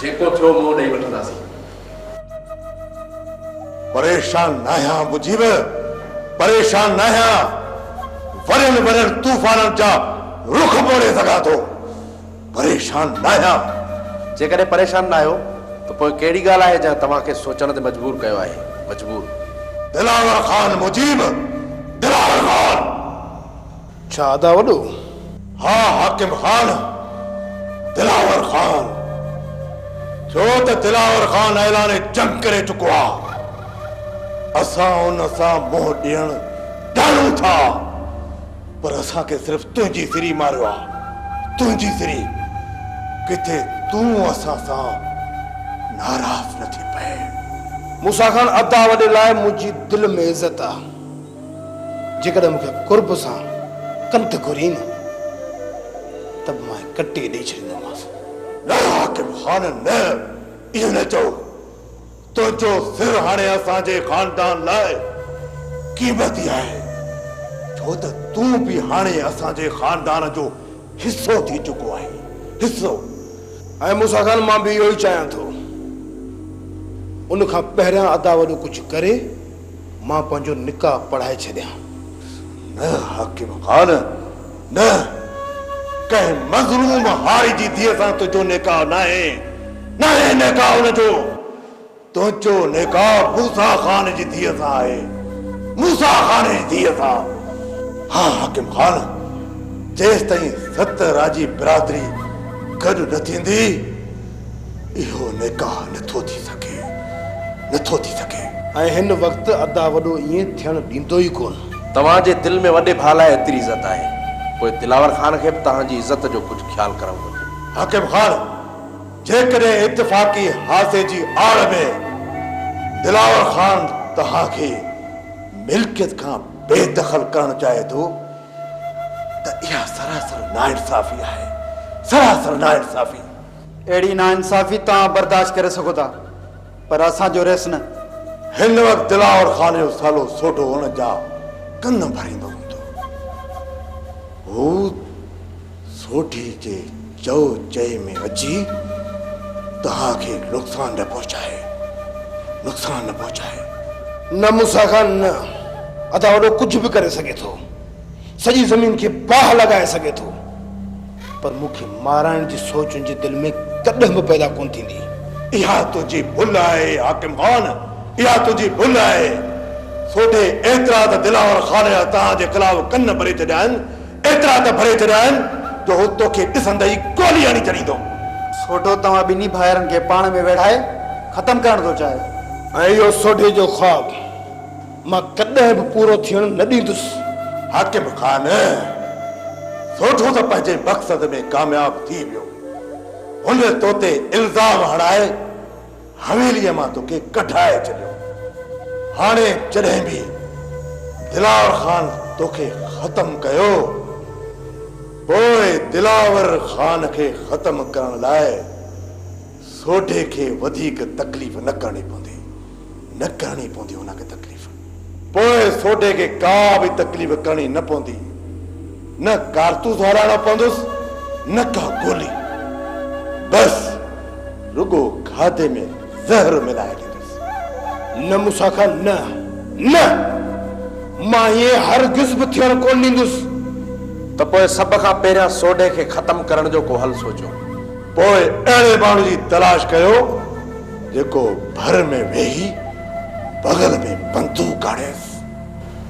जेको थियो मुंहुं ॾेई वठंदासीं। परेशान न आहियां मुजीब, परेशान न आहियां। वरन वरन तूफाननि जा रुख मोड़े सघां थो। परेशान न आहियां। जेकॾहिं परेशान न आहियो त पोइ कहिड़ी ॻाल्हि आहे जंहिं तव्हांखे सोचण ते मजबूर कयो आहे? मजबूर दिलावर खान मुजीब, दिलावर खान। छा अदा वॾो? हा हाकिम खान, दिलावर खान। छो त दिलावर खान ऐलान जंग करे चुको आहे। असां उन सां मोह ॾियण ॼाणूं था, पर असांखे सिर्फ़ तुंहिंजी सिरी मारियो आहे। तुंहिंजी सिरी। किथे तूं असां सां नाराज़ न थी पए। मूसा खान अदा वॾे लाइ मुंहिंजी दिलि में इज़त आहे। जेकॾहिं मूंखे कुर्ब सां कंत घुरी न त मां कटे ॾेई छॾींदोमांसि। न हाकिम खान न, इहो न चओ। तुंहिंजो सिर हाणे असांजे खानदान लाइ क़ीमती आहे, छो त तूं बि हाणे असांजे खानदान जो हिसो थी चुको आहे। हिसो। ऐं मूसा खान मां बि इहो ई चाहियां थो। उन खां पहिरियां अदा वॾो कुझु करे मां पंहिंजो निकाह पढ़ाए छॾियां। न हाकिम खान न, कंहिं मज़लूम हारी जी धीअ सां तुंहिंजो निकाह न आहे। निकाह हुनजो। तुंहिंजो निकाह मूसा खान जी धीअ सां आहे। मूसा खान जी धीअ सां। हा हाकिम खान, जेसि ताईं सत राजी बिरादरी गॾु न थींदी, इहो निकाह नथो थी सघे। नथो थी सघे। ऐं हिन वक़्तु अदा वॾो ईअं थियण ॾींदो ई कोन। तव्हांजे दिलि में वॾे भाउ लाइ एतिरी इज़त आहे, पोइ दिलावर खान खे बि तव्हांजी इज़त जो कुझु ख्यालु करणु घुरिजे। हाकिम खान, जेकॾहिं इत्तिफ़ाक़ी हादसे जी आड़ में दिलावर खान तव्हांखे मिल्कियत खां बेदख़ल करणु चाहे थो त इहा सरासर नाइंसाफ़ी आहे। सरासर नाइंसाफ़ी। अहिड़ी नाइंसाफ़ी तव्हां बर्दाश्त करे सघो था, पर असांजो रेस न। हिन वक़्तु दिलावर खान जो सालो सोढो हुन जा कन भरींदो हूंदो। हू सोढी जे चओ चए में अची तव्हांखे नुक़सान न पहुचाए। नुक़सान न पहुचाए। न मूसा खान न। अदा वॾो कुझु बि करे सघे थो। सॼी ज़मीन खे बाह लॻाए सघे थो, पर मूंखे माराइण जी सोच मुंहिंजे दिलि में कॾहिं बि पैदा कोन थींदी। इहा तुंहिंजी भुल आहे हाकिम खान, इहा तुंहिंजी भुल आहे। सोढे एतिरा त दिलावर खान जा तव्हांजे ख़िलाफ़ कन भरे छॾिया आहिनि, एतिरा त भरे छॾिया आहिनि जो हू तोखे ॾिसंदे ई गोली हणी छॾींदो। सोढो तव्हां ॿिन्ही भाइरनि खे पाण में वेठाए ख़तमु करणु थो चाहे। ऐं इहो सोढे जो ख़्वाबु मां कॾहिं बि पूरो थियण न ॾींदुसि। हाकिम खान, सोढो त पंहिंजे मक़सद में कामयाब थी वियो। हुन तो ते इल्ज़ाम हणाए हवेलीअ मां तोखे कढाए छॾियो। हाणे जॾहिं बि दिलावर खान तोखे ख़तमु कयो, पोइ दिलावर खान खे ख़तमु करण लाइ सोढे खे वधीक तकलीफ़ न करणी पवंदी। न करणी पवंदी हुनखे तकलीफ़। पोइ सोढे खे का बि तकलीफ़ करणी न पवंदी। न कारतूस हराइणो पवंदुसि, न का गोली। बस रुगो खाधे में ज़हर मिलाए ॾींदुसि। न मूसा खान न, न, मां ईअं हरगिज़ बि थियण कोन ॾींदुसि। त पोइ सभ खां पहिरियां सोढे खे ख़तमु करण जो को हल सोचियो। पोइ अहिड़े माण्हू जी तलाश कयो जेको भर में वेही बगल में बंदूक आणेसि।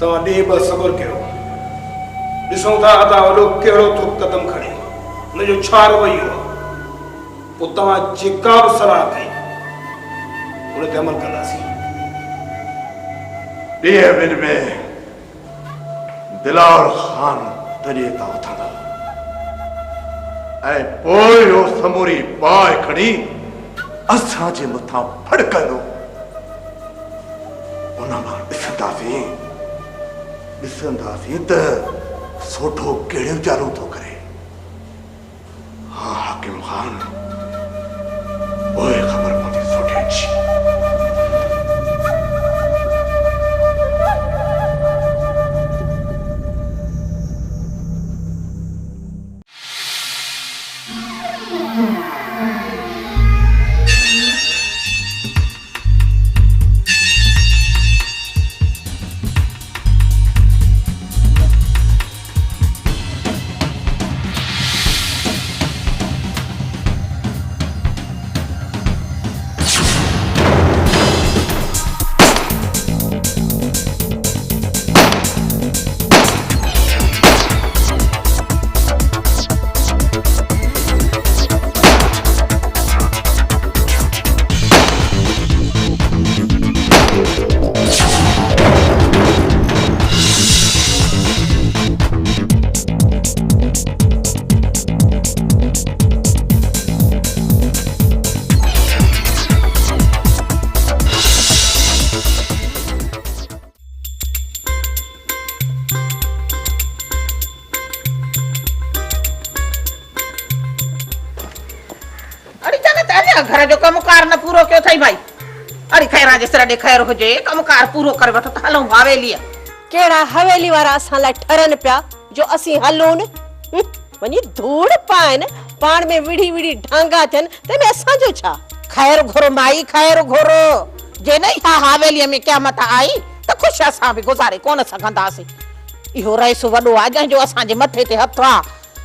तव्हां ॾींहुं ॿ सब्र कयो। ॾिसूं था अदा वॾो कहिड़ो थो क़दम खणे, हुनजो छा रवैयो आहे। पोइ तव्हां जेका बि सलाह कई उन ते अमल कंदासीं। ॾींहं ॿिनि में दिलावर खान दरिए तां उथंदो ऐं पोइ इहो समूरी बाहि खणी असांजे मथां फड़कंदो। उन मां ॾिसंदासीं त सोढो कहिड़ियूं चालू थो करे। हा हाकिम खान, पोइ ख़बर पवंदी सोढे जी। अञा घर जो कमकार न पूरो कयो थई भाई। अरे खैरा जे सिर ॾेखार हुजे कमकार पूरो करे वठो त हलूं हवेली। केड़ा हवेली वारा असां लाइ ठरन पिया जो असीं हलूं न? वञी धूड़ पाइन पाण में विड़ी विड़ी ढांगा थियन ते में असां जो छा? खैर घुरो माई खैर घुरो। जे नहीं हा हवेली में क़यामत आई त खुश असां भी गुज़ारे कोन सघंदासीं। इहो रईस वॾो आ जंहिंजो असांजे मथे ते हथ आ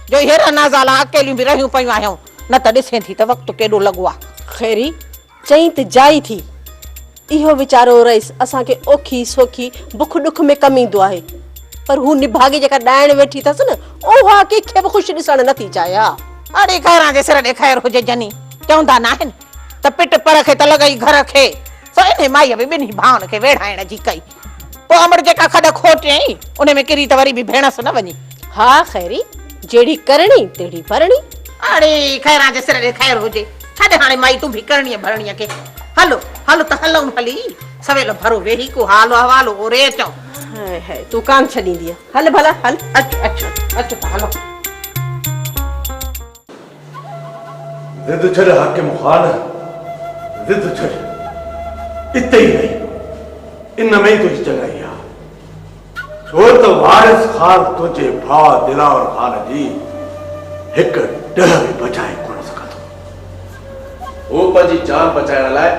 जो हेरा नाज़ाला अकेलियूं भी रहियूं पयूं आहियूं न त ॾिसे थी त वक़्तु केॾो लॻो आ। खैरी चई त जाई थी। इहो वीचारो रईस असां के ओखी सोखी बुख दुख में कम ईंदो आहे पर हू निभागी जेका ॾाइण वेठी थस न ओहा कंहिंखे बि ख़ुशि ॾिसण नथी चाहे। अरे खैरा जे सिर ॾेखार हुजे जनी चवंदा न आहिनि त पिट पर खे त लॻई घर खे। सो इन माईअ बि ॿिन्ही भाउनि खे वेढ़ाइण जी कई। पोइ अमर जेका खॾ खोटियई उन में किरी त वरी बि भेणस न वञी। हा खैरी जेड़ी करणी तेड़ी भरणी। अरे खैरा जे सिर ॾेखार हुजे छॾ हाणे माई तूं भी करणी भरणीअ खे। हलो हलो त हलूं हली सवेल भरो वेही को हालो हवालो ओरे अचूं। हाय हाय तू कान छॾींदी हल भला हल। अचो अचो अचो त हलो। जिद छड़ हाकिम खान, जिद छड़ इते ही नहीं इन में ही तुझी चङाई आ। छो त वारिस खान तुझे भाउ दिलावर खान जी हिक ॾह बि बचाए कोन सघंदो। वो पंहिंजी जान बचाइण लाइ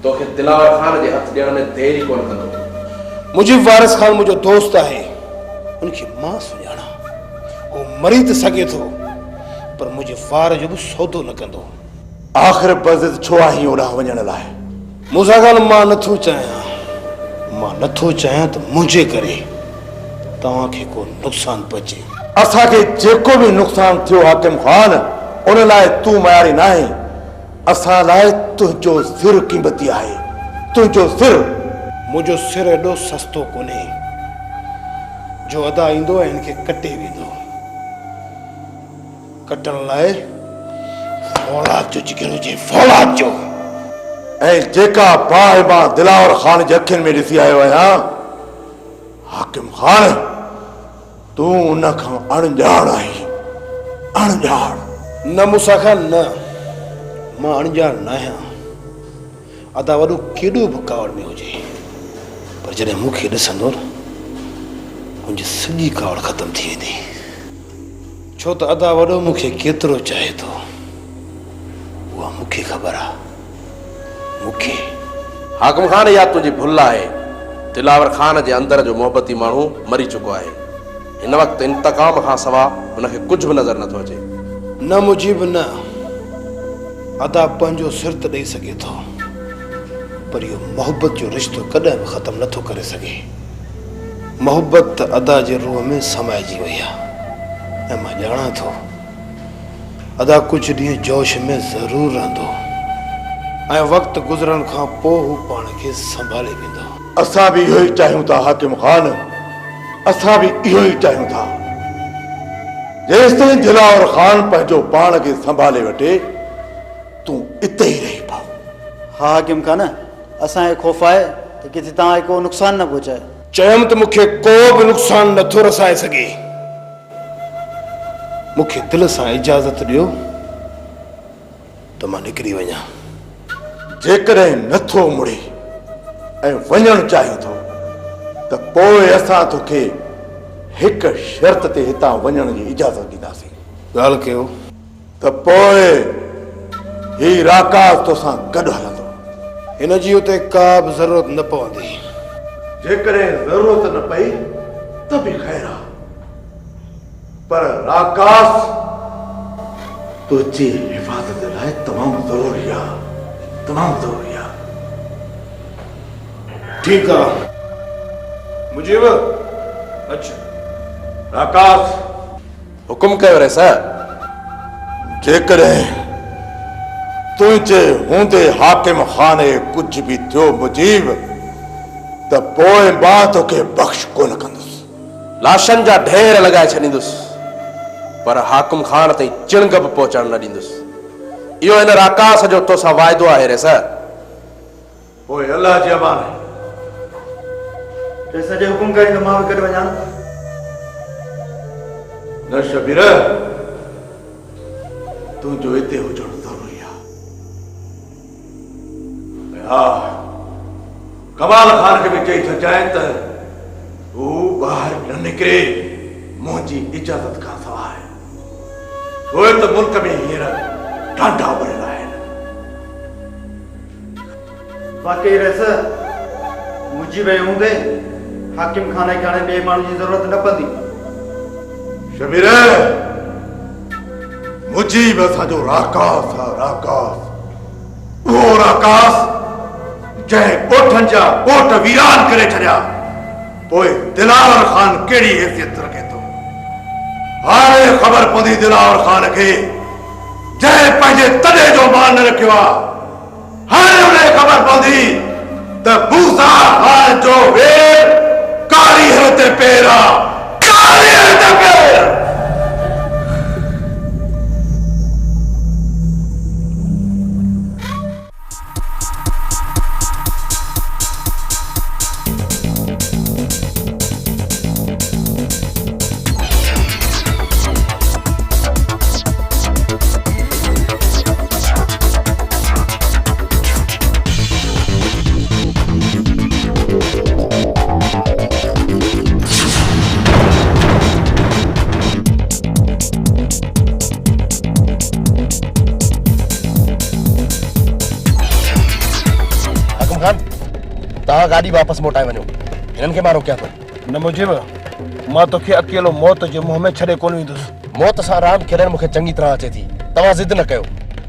तोखे दिलावर खान जे हथ ॾियण में देरी कोन कंदो। मुजीब वारिस खान मुझो दोस्त है, उनकी मां सुञाणा। वो मरी त सके थो पर मुझे वार जो भी सौदो न कंदो। आखिर बज़िद छो आई ओॾा वञण लाइ? मूंसां ॻाल्हि मां नथो चाहियां त मुंहिंजे करे तव्हांखे को नुक़सान पहुचे। असांखे जेको भी नुक़सान थियो हाकिम खान उन लाइ तूं मयारी न आहे। असां लाइ तुंहिंजो सिर क़ीमती आहे। तुंहिंजो सिर मुझो सिर एडो सस्तो कोने जो अदा ईंदो ऐं इनखे कटे वेंदो। कटण लाइ फौलाद जो जिगर हुजे, फौलाद जो। ऐं जेका बाहि मां दिलावर खान जे अखियुनि में ॾिसी आयो आहियां हाकिम खान तूं उन खां अणॼाण आहीं। अणॼाण न मूंसां खां न, मां अणॼाण न आहियां। अदा वॾो केॾो बि कावड़ में हुजे पर जॾहिं मूंखे ॾिसंदो न मुंहिंजी सॼी कावड़ ख़तम थी वेंदी। छो त अदा वॾो मूंखे केतिरो चाहे थो उहा मूंखे ख़बर आहे। मूंखे हाकिम खान या तुझी भुल आहे। दिलावर खान जे अंदर जो मोहब्बती माण्हू मरी चुको आहे। हिन वक़्त इंतकाम खां सवा हुनखे कुझु बि नज़र नथो अचे। न मुजीब न, अदा पंहिंजो सिर त ॾेई सघे थो पर इहो मोहब्बत जो रिश्तो कॾहिं बि ख़तमु नथो करे सघे। मोहब्बत त अदा जे रूह में समाइजी वई आहे ऐं मां ॼाणा थो अदा कुझु ॾींहं जोश में ज़रूरु रहंदो ऐं वक़्तु गुज़रण खां पोइ हू पाण खे संभाले वेंदो। असां भी इहो ई चाहियूं था हाकिम खान। असां भी इहो ई चाहियूं था। जेसिताईं दिलावर खान पंहिंजो पाण खे संभाले वठे तूं इते ई रही पाओ। हा हाकिम खान असांखे ख़ौफ़ आहे त किथे तव्हांखे को नुक़सान न पहुचाए। चयमि त मूंखे को बि नुक़सान नथो रसाए सघे। मूंखे दिलि सां इजाज़त ॾियो त मां निकिरी वञा। जेकॾहिं नथो मुड़े ऐं वञणु चाहीं थो त पोइ असां तोखे हिकु शर्त ते हितां वञण जी इजाज़त ॾींदासीं। ॻाल्हि कयो त पोइ ही राकास तोसां गॾु हलंदो। हिन जी उते का बि ज़रूरत न पवंदी। जेकॾहिं ज़रूरत न पई त बि ख़ैर आहे पर राकास तुंहिंजी हिफ़ाज़त लाइ तमामु ज़रूरी आहे। तमामु ज़रूरी आहे। ठीकु आहे मुजीब अच्छा राकास हुकुम कयो रे सर। जेकॾहिं तुंहिंजे हूंदे हाकिम खाने कुझु बि थियो मुजीब त पोइ मां तोखे बख़्श कोन कंदुसि। लाशनि जा ढेर लॻाए छॾींदुसि पर हाकिम खान ताईं चिणग बि पहुचण न ॾींदुसि। इहो हिन राकास जो तोसां वाइदो आहे रे सर। पोइ अलाह जी अमान आहे। सॼे हुकुम कई त मां बि गॾु वञा। न शबीर तुंहिंजो हिते हुजणु ज़रूरी आहे। कमाल खान के भी चई छॾाइनि त हू ॿाहिरि न निकिरे मुंहिंजी इजाज़त खां सवाइ। उहे त मुल्क में हींअर ॾाढा भरियल आहिनि। वाकई रस मुंहिंजी वई हूंदे हाकिम खाने खे हाणे ॿिए माण्हू जी ज़रूरत न पवंदी। शबीर मुंहिंजी बि असांजो राकास आहे, राकास। उहो राकास जंहिं ॻोठनि जा ॻोठ वीरान करे छॾिया, पोइ दिलावर खान कहिड़ी हैसियत रखे थो। हाणे ख़बर पवंदी दिलावर खान खे जंहिं पंहिंजे तॾे जो मान न रखियो आहे। हाणे उनखे ख़बर पवंदी त मूसा खान जो वेर कारी हर ते पेर आहे, कारी हर ते पेर। तव्हां गाॾी वापसि मोटाए वञो, हिननि खे मां रोकियां थो। न मुजिब, मां तोखे अकेलो मौत जे मुंहं में छॾे कोन वेंदुसि। मौत सां रांदि खेॾणु मूंखे चङी तरह अचे थी। तव्हां ज़िद न कयो,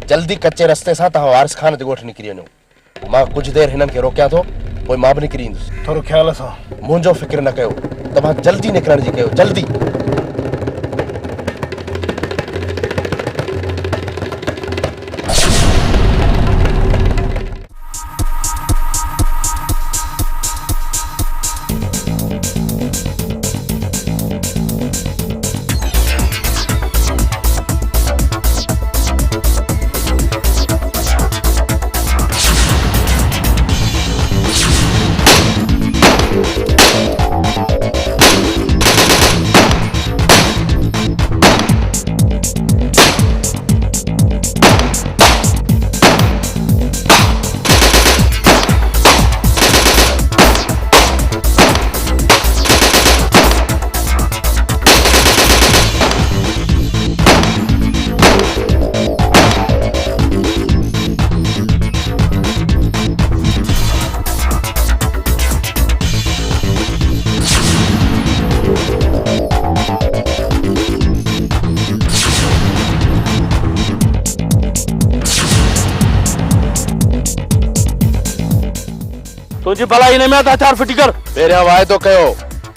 जल्दी कचे रस्ते सां तव्हां वारिस खान जे ॻोठ निकिरी वञो। मां कुझु देरि हिननि खे रोकियां थो, पोइ मां बि निकिरी ईंदुसि। थोरो ख़्याल सां। मुंहिंजो फिक्र न कयो, तव्हां जल्दी निकिरण जी कयो, जल्दी। तुझी भलाई में त हथियार फिटी कर। पहिरियां वाइदो कयो,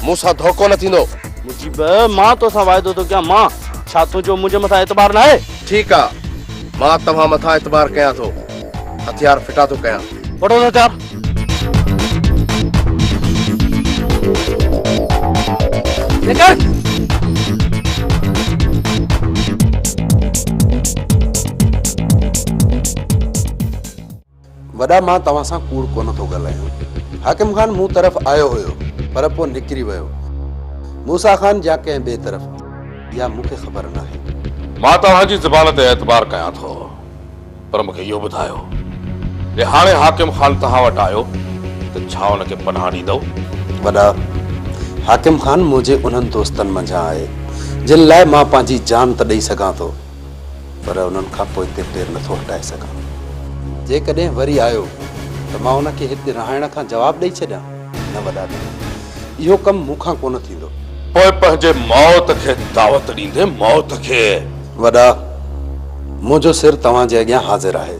मूंसां धोखो न थींदो। मुजीब, मां तोसां वाइदो थो कयां। मां छा तुंहिंजो मुंहिंजे मथां एतबार न आहे? ठीकु आहे, मां तव्हां मथां एतबार कयां थो, हथियार फिटा थो कयां। वठो हथियार। निकल। वॾा मां तव्हां सां कूड़ कोन थो ॻाल्हायां। हाकिम खान मूं तरफ़ आयो हुयो पर पोइ निकिरी वियो। मूसा खान या कंहिं ॿिए तरफ़ या मूंखे ख़बर न आहे। मां तव्हांजी ज़बान ते एतबार कयां थो, पर मूंखे इहो ॿुधायो जे हाणे हाकिम खान तव्हां वटि आयो त छा हुनखे पनाह ॾींदव? वॾा, हाकिम खान मुंहिंजे उन्हनि दोस्तनि मंझां आहे जिन लाइ मां पंहिंजी जान त ॾेई सघां थो, पर उन्हनि खां पोइ हिते पेर नथो हटाए सघां। जेकॾहिं वरी आयो त मां हुनखे हिते रहण खां जवाबु ॾेई छॾियां? न वॾा, इहो कमु मूंखां कोन थींदो। पोइ पंहिंजे मौत खे दावत ॾींदे मौत खे। वॾा, मुंहिंजो सिर तव्हांजे अॻियां हाज़िर आहे।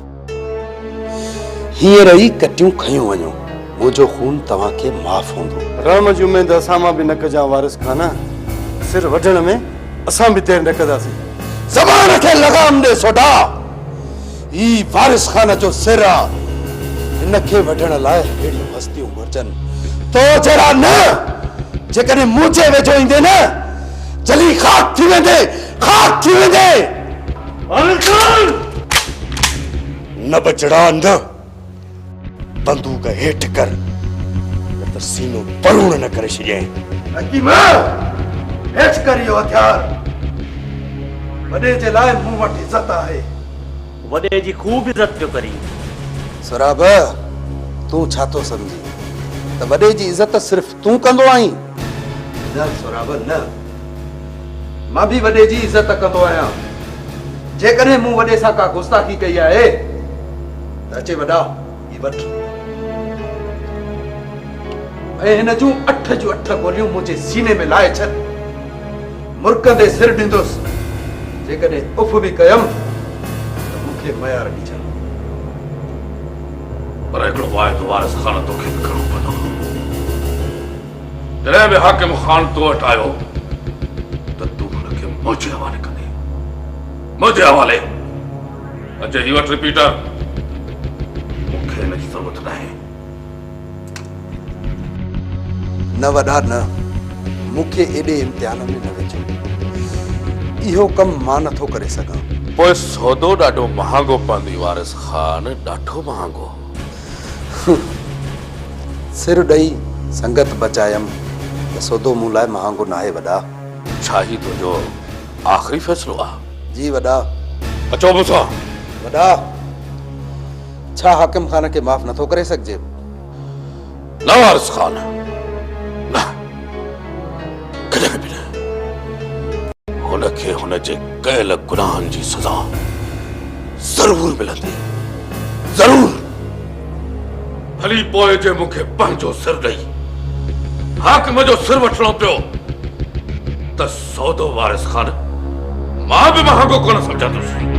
हींअर ई कटियूं खयूं वञो, मुंहिंजो खून तव्हांखे माफ़ हूंदो। रहम जी उमेद असां मां बि न कजां वारिस खान। सिर वढण में असां बि देरि न कंदासीं। ज़बान खे लगाम ॾे सोढा। ही वारिस खान जो सिर आहे, हिनखे वढण लाइ अहिड़ियूं हस्तियूं घुर्जनि। तो जहिड़ा न, जेकॾहिं मुंहिंजे वेझो ईंदे न, जली खाक थी वेंदे, खाक थी वेंदे। न बचड़ा न, बंदूक हेठि कर, न त सीनो परूण न करे छॾियईं। हकीम, हेठि कर इहो हथियार। वॾे जे लाइ मूं वटि इज़त आहे। वॾे जी खूब इज़त पियो करी। सराब, तू छा तो समझी त वॾे जी इज़त सिर्फ़ तू कंदो आहीं? न सोराब न, मां भी वॾे जी इज़त कंदो आहियां। जेकॾहिं मूं वॾे सां का गुस्ताखी कई आहे त अचे वॾा ही वठ, ऐं हिन जूं 8 जूं 8 गोलियूं मुंहिंजे सीने में लाए छॾ। मुर्कंदे सिर ॾींदुसि, जेकॾहिं उफ बि कयमि त मूंखे मयार ॾिजां। पर हिकिड़ो वाइदो वारिस खान तोखे बि करणो पवंदो। जॾहिं बि हाकिम खान तो वटि आयो त तूं हुनखे मुंहिंजे हवाले कंदे, मुंहिंजे हवाले। अचे ही वटि रिपीटर, मूंखे हिन जी ज़रूरत न आहे। न वॾा न, मूंखे एॾे इम्तिहान में न विझो। इहो कमु मां नथो करे सघां। पोइ सौदो ॾाढो महांगो पवंदी वारिस खान, ॾाढो महांगो। सिर ॾेई संगत बचायमि त सौदो मूं लाइ महांगो न आहे वॾा। छा ही तुंहिंजो आख़िरी फ़ैसिलो आहे? जी वॾा। अचो मूंसां। वॾा, छा हाकिम खान खे माफ़ नथो करे सघिजे? न वारिस खान, न, कॾहिं बि न। हुनखे हुनजे कयल गुनाहनि जी सज़ा ज़रूर मिलंदी, ज़रूर। हली पोइ जे मूंखे पंहिंजो सिर ॾेई हाकिम जो सिर वठणो पियो त सौदो वारिस खान मां बि महांगो कोन सम्झंदुसि।